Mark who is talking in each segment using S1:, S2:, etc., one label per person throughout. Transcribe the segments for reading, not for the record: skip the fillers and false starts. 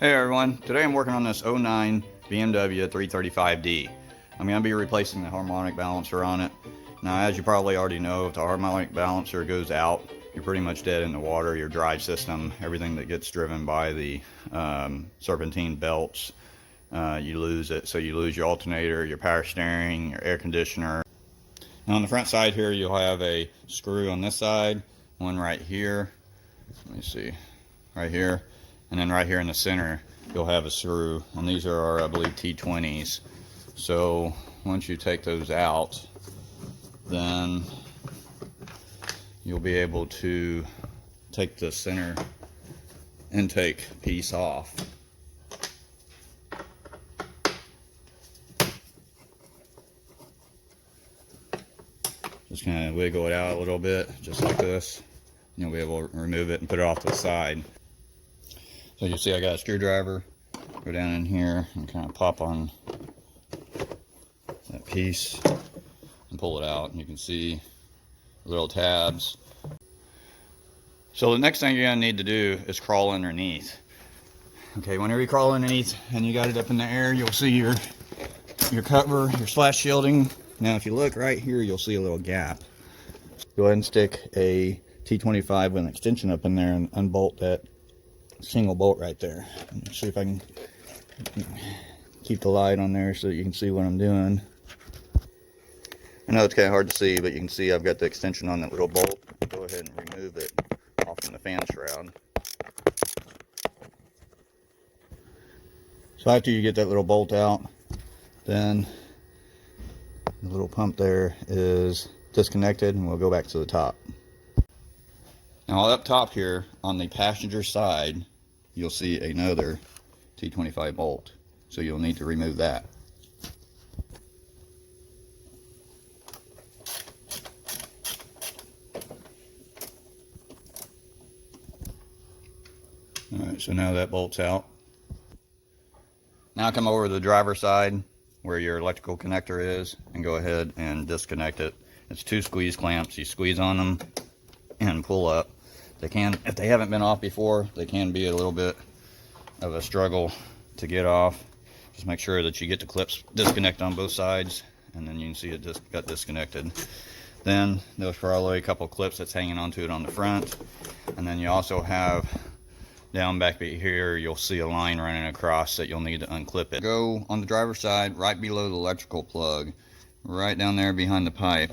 S1: Hey everyone, today I'm working on this 09 BMW 335D. I'm going to be replacing the harmonic balancer on it. Now, as you probably already know, if the harmonic balancer goes out, you're pretty much dead in the water. Your drive system, everything that gets driven by the Serpentine belts, you lose it. So you lose your alternator, your power steering, your air conditioner. Now on the front side here, you'll have a screw on this side, one right here. Let me see, right here. And then right here in the center, you'll have a screw. And these are our, I believe, T20s. So once you take those out, then you'll be able to take the center intake piece off. Just kind of wiggle it out a little bit, just like this. You'll be able to remove it and put it off to the side. So you see I got a screwdriver, go down in here and kind of pop on that piece and pull it out. And you can see the little tabs. So the next thing you're gonna need to do is crawl underneath. Okay, whenever you crawl underneath and you got it up in the air, you'll see your cover, your splash shielding. Now if you look right here, you'll see a little gap. Go ahead and stick a T25 with an extension up in there and unbolt that single bolt right there. Let me see if I can keep the light on there so that you can see what I'm doing. I know it's kind of hard to see, but you can see I've got the extension on that little bolt. Go ahead and remove it off from the fan shroud. So after you get that little bolt out, then the little pump there is disconnected and we'll go back to the top. Now up top here on the passenger side, you'll see another T25 bolt. So you'll need to remove that. Alright, so now that bolt's out. Now come over to the driver's side where your electrical connector is and go ahead and disconnect it. It's two squeeze clamps. You squeeze on them and pull up. They can, if they haven't been off before, they can be a little bit of a struggle to get off. Just make sure that you get the clips disconnected on both sides, and then you can see it just got disconnected. Then there's probably a couple clips that's hanging onto it on the front, and then you also have down back here, you'll see a line running across that you'll need to unclip it. Go on the driver's side, right below the electrical plug, right down there behind the pipe.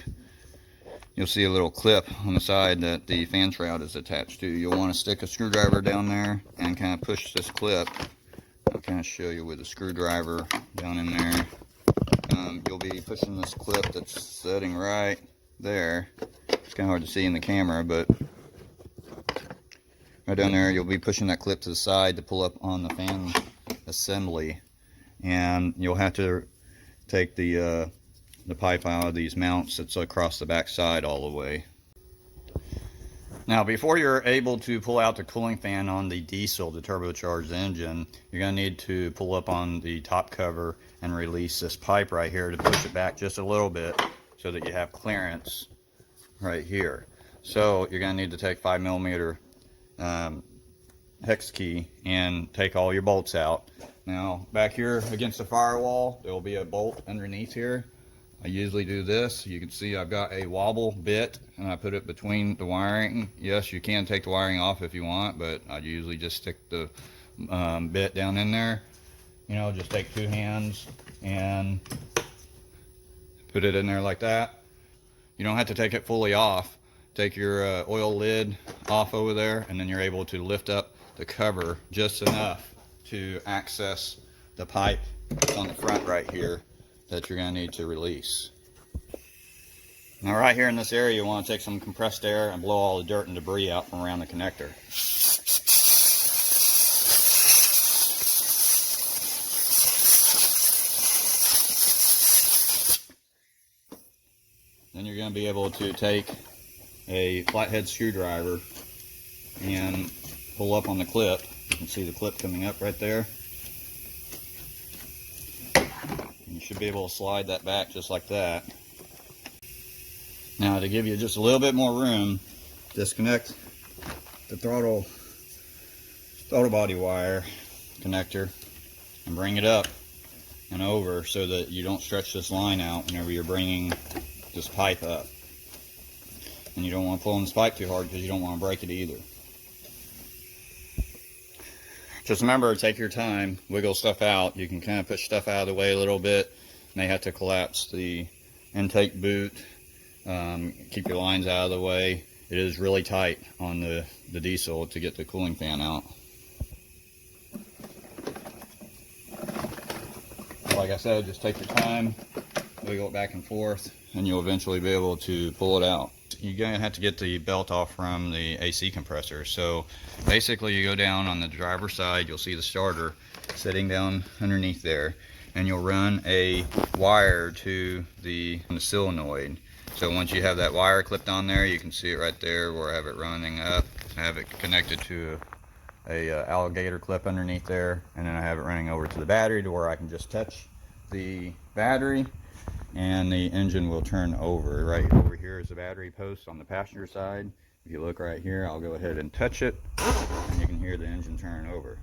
S1: You'll see a little clip on the side that the fan shroud is attached to. You'll want to stick a screwdriver down there and kind of push this clip. I'll kind of show you with a screwdriver down in there. You'll be pushing this clip that's sitting right there. It's kind of hard to see in the camera, but right down there, you'll be pushing that clip to the side to pull up on the fan assembly. And you'll have to take the pipe out of these mounts that's across the back side all the way. Now before you're able to pull out the cooling fan on the diesel, the turbocharged engine, you're going to need to pull up on the top cover and release this pipe right here to push it back just a little bit so that you have clearance right here. So you're going to need to take 5mm hex key and take all your bolts out. Now back here against the firewall, there will be a bolt underneath here. I usually do this. You can see I've got a wobble bit and I put it between the wiring. Yes, you can take the wiring off if you want, but I usually just stick the bit down in there. You know, just take two hands and put it in there like that. You don't have to take it fully off. Take your oil lid off over there, and then you're able to lift up the cover just enough to access the pipe on the front right here that you're going to need to release. Now right here in this area, you want to take some compressed air and blow all the dirt and debris out from around the connector. Then you're going to be able to take a flathead screwdriver and pull up on the clip. You can see the clip coming up right there. You should be able to slide that back just like that. Now to give you just a little bit more room, disconnect the throttle body wire connector and bring it up and over so that you don't stretch this line out whenever you're bringing this pipe up. And you don't want to pull on this pipe too hard because you don't want to break it either. Just remember, take your time, wiggle stuff out. You can kind of push stuff out of the way a little bit. May have to collapse the intake boot. Keep your lines out of the way. It is really tight on the diesel to get the cooling fan out. Like I said, just take your time, wiggle it back and forth, and you'll eventually be able to pull it out. You're going to have to get the belt off from the AC compressor. So basically you go down on the driver's side, you'll see the starter sitting down underneath there, and you'll run a wire to the solenoid. So once you have that wire clipped on there, you can see it right there where I have it running up. I have it connected to a alligator clip underneath there, and then I have it running over to the battery to where I can just touch the battery and the engine will turn over. Right over here is the battery post on the passenger side. If you look right here, I'll go ahead and touch it and you can hear the engine turn over.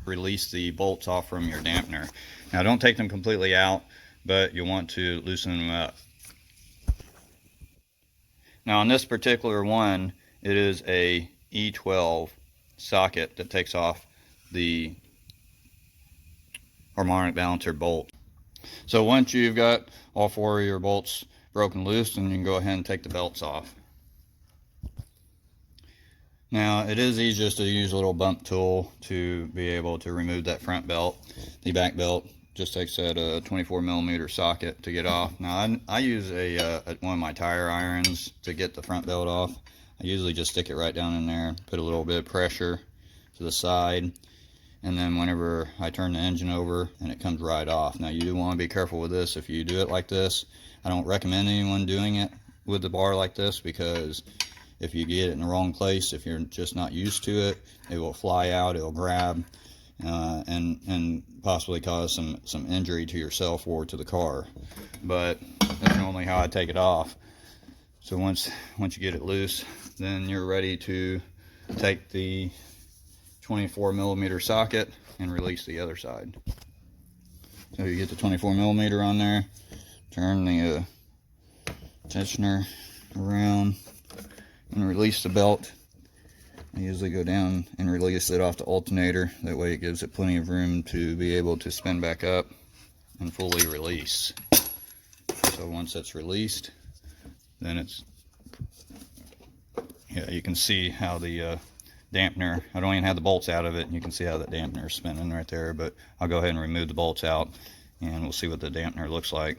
S1: Release the bolts off from your dampener. Now don't take them completely out, but you'll want to loosen them up. Now on this particular one, it is a E12 socket that takes off the harmonic balancer bolt. So once you've got all four of your bolts broken loose, then you can go ahead and take the belts off. Now it is easiest to use a little bump tool to be able to remove that front belt. The back belt just takes that 24mm socket to get off. Now I use one of my tire irons to get the front belt off. I usually just stick it right down in there, put a little bit of pressure to the side, and then whenever I turn the engine over, and it comes right off. Now you do want to be careful with this. If you do it like this, I don't recommend anyone doing it with the bar like this, because if you get it in the wrong place, if you're just not used to it, it will fly out, it'll grab, and possibly cause some injury to yourself or to the car. But that's normally how I take it off. So once you get it loose, then you're ready to take the 24mm socket and release the other side. So you get the 24mm on there, turn the tensioner around and release the belt. I usually go down and release it off the alternator. That way it gives it plenty of room to be able to spin back up and fully release. So once that's released, then it's, yeah, you can see how the dampener, I don't even have the bolts out of it, and you can see how the dampener is spinning right there, but I'll go ahead and remove the bolts out and we'll see what the dampener looks like.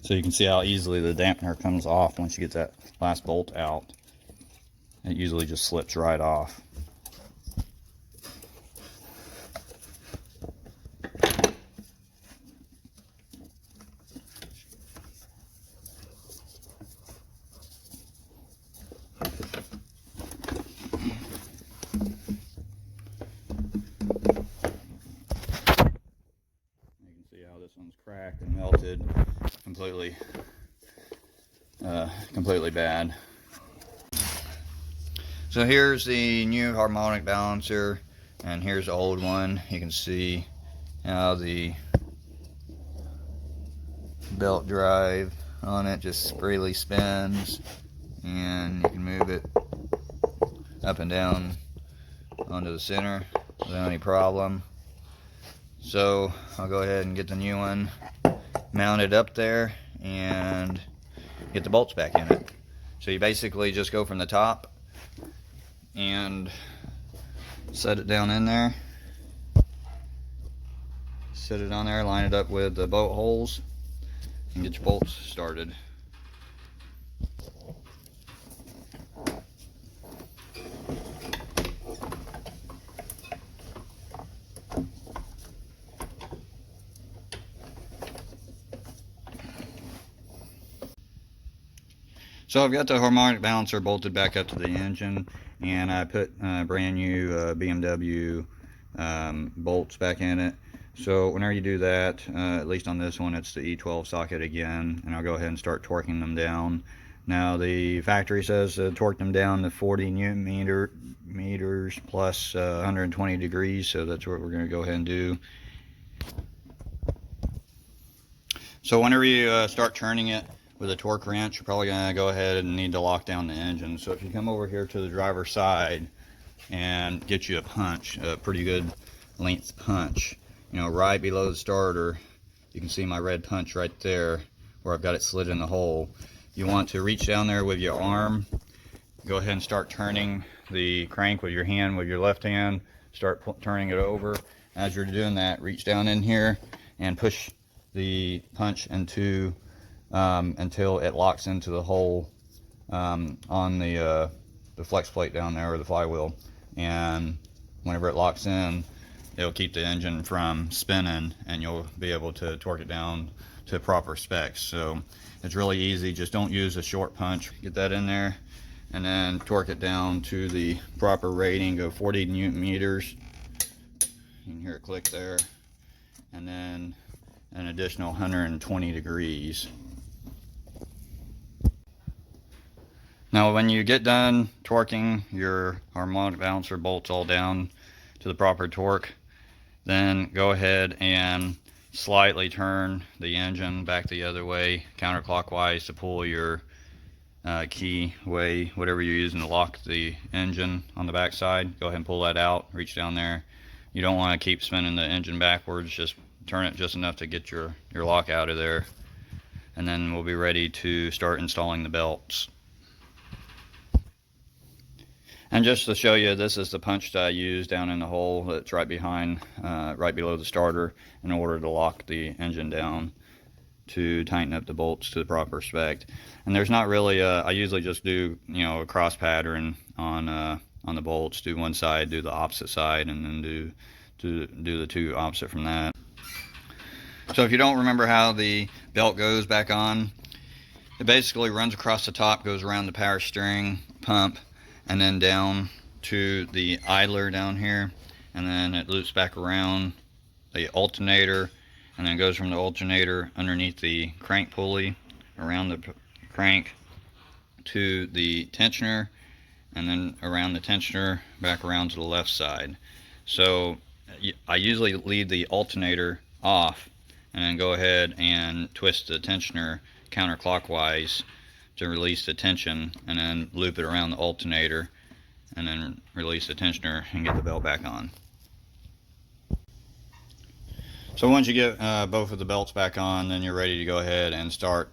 S1: So you can see how easily the dampener comes off once you get that last bolt out. It usually just slips right off. This one's cracked and melted completely bad. So here's the new harmonic balancer, and here's the old one. You can see how the belt drive on it just freely spins, and you can move it up and down onto the center without any problem. So I'll go ahead and get the new one mounted up there and get the bolts back in it. So you basically just go from the top and set it down in there, set it on there, line it up with the bolt holes, and get your bolts started. So I've got the harmonic balancer bolted back up to the engine, and I put brand new BMW bolts back in it. So whenever you do that, at least on this one, it's the E12 socket again, and I'll go ahead and start torquing them down. Now the factory says torque them down to 40 Newton meters plus 120 degrees, so that's what we're going to go ahead and do. So whenever you start turning it with a torque wrench, you're probably going to go ahead and need to lock down the engine. So if you come over here to the driver's side and get you a punch, a pretty good length punch, you know, right below the starter, you can see my red punch right there where I've got it slid in the hole. You want to reach down there with your arm, go ahead and start turning the crank with your hand, with your left hand, start turning it over. As you're doing that, reach down in here and push the punch into until it locks into the hole on the flex plate down there, or the flywheel. And whenever it locks in, it'll keep the engine from spinning, and you'll be able to torque it down to proper specs. So it's really easy. Just don't use a short punch. Get that in there and then torque it down to the proper rating. Go 40 Newton meters. You can hear it click there. And then an additional 120 degrees. Now when you get done torquing your harmonic balancer bolts all down to the proper torque, then go ahead and slightly turn the engine back the other way, counterclockwise, to pull your key way, whatever you're using to lock the engine on the back side. Go ahead and pull that out, reach down there. You don't want to keep spinning the engine backwards, just turn it just enough to get your lock out of there. And then we'll be ready to start installing the belts. And just to show you, this is the punch that I use down in the hole that's right behind, right below the starter, in order to lock the engine down to tighten up the bolts to the proper spec. And there's not really I usually just do, you know, a cross pattern on the bolts. Do one side, do the opposite side, and then do the two opposite from that. So if you don't remember how the belt goes back on, it basically runs across the top, goes around the power steering pump, and then down to the idler down here, and then it loops back around the alternator, and then goes from the alternator underneath the crank pulley, around the crank to the tensioner, and then around the tensioner back around to the left side. So I usually leave the alternator off and then go ahead and twist the tensioner counterclockwise to release the tension, and then loop it around the alternator and then release the tensioner and get the belt back on. So once you get both of the belts back on, then you're ready to go ahead and start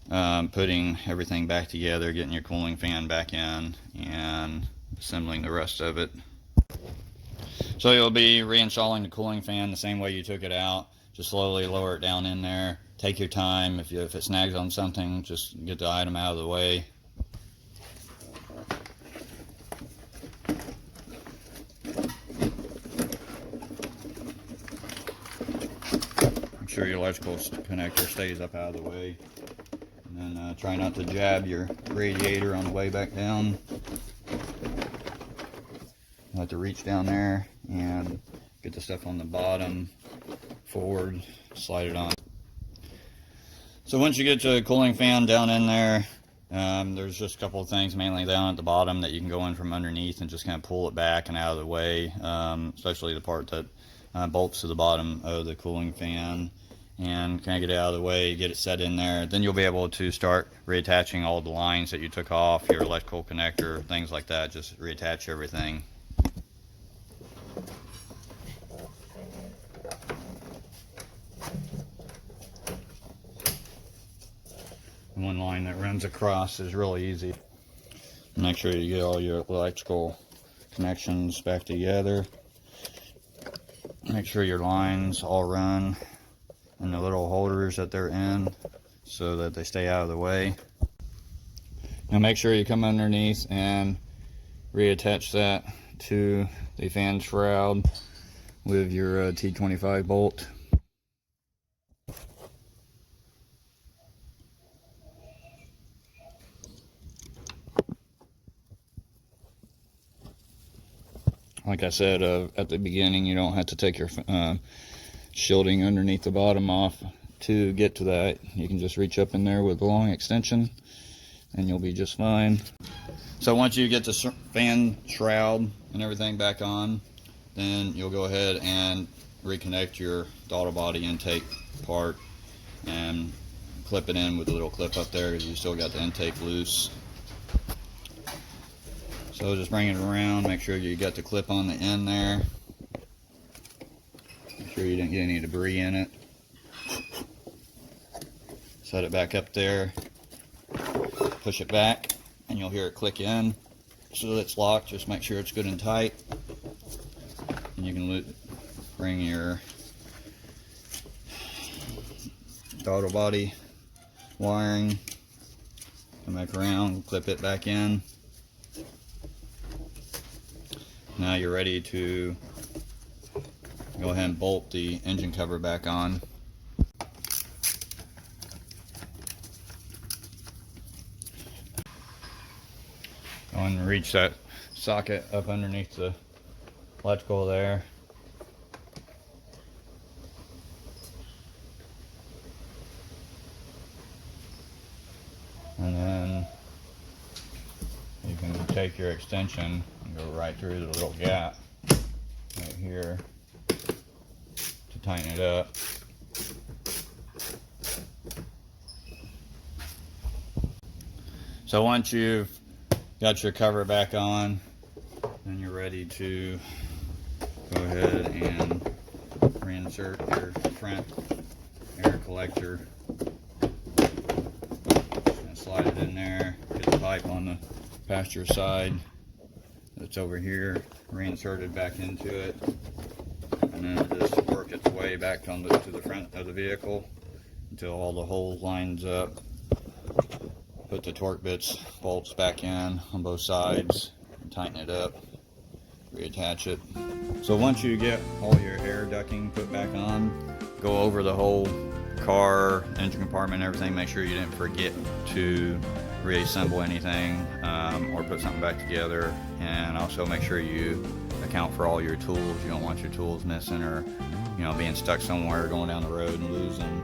S1: putting everything back together, getting your cooling fan back in and assembling the rest of it. So you'll be reinstalling the cooling fan the same way you took it out. Just slowly lower it down in there. Take your time. If it snags on something, just get the item out of the way. Make sure your electrical connector stays up out of the way. And then try not to jab your radiator on the way back down. You have to reach down there and get the stuff on the bottom forward, slide it on. So once you get to the cooling fan down in there, there's just a couple of things mainly down at the bottom that you can go in from underneath and just kind of pull it back and out of the way, especially the part that bolts to the bottom of the cooling fan, and kind of get it out of the way, get it set in there. Then you'll be able to start reattaching all the lines that you took off, your electrical connector, things like that. Just reattach everything. One line that runs across is really easy. Make sure you get all your electrical connections back together. Make sure your lines all run in the little holders that they're in so that they stay out of the way. Now make sure you come underneath and reattach that to the fan shroud with your T25 bolt. Like I said at the beginning, you don't have to take your shielding underneath the bottom off to get to that. You can just reach up in there with a long extension and you'll be just fine. So once you get the fan shroud and everything back on, then you'll go ahead and reconnect your throttle body intake part and clip it in with a little clip up there because you still got the intake loose. So just bring it around, make sure you got the clip on the end there. Make sure you didn't get any debris in it. Set it back up there, push it back, and you'll hear it click in. So it's locked, just make sure it's good and tight. And you can bring your throttle body wiring, come back around, clip it back in. Now you're ready to go ahead and bolt the engine cover back on. Go and reach that socket up underneath the electrical there. And then you can take your extension and go right through the little gap right here to tighten it up. So once you've got your cover back on, then you're ready to go ahead and reinsert your front air collector. And slide it in there, get the pipe on the passenger side that's over here, reinserted back into it, and then just work its way back to the front of the vehicle until all the holes lines up. Put the torque bolts back in on both sides and tighten it up, reattach it. So once you get all your air ducting put back on, go over the whole car, engine compartment, everything. Make sure you didn't forget to reassemble anything or put something back together, and also make sure you account for all your tools. You don't want your tools missing or being stuck somewhere going down the road and losing.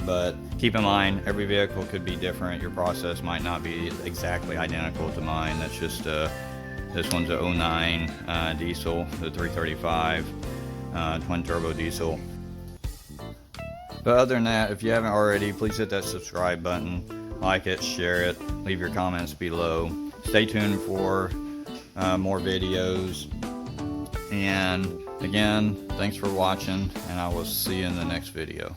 S1: But keep in mind, every vehicle could be different. Your process might not be exactly identical to mine. That's just this one's a 09 diesel, the 335 twin turbo diesel. But other than that, if you haven't already, please hit that subscribe button, like it, share it, leave your comments below. Stay tuned for more videos. And again, thanks for watching, and I will see you in the next video.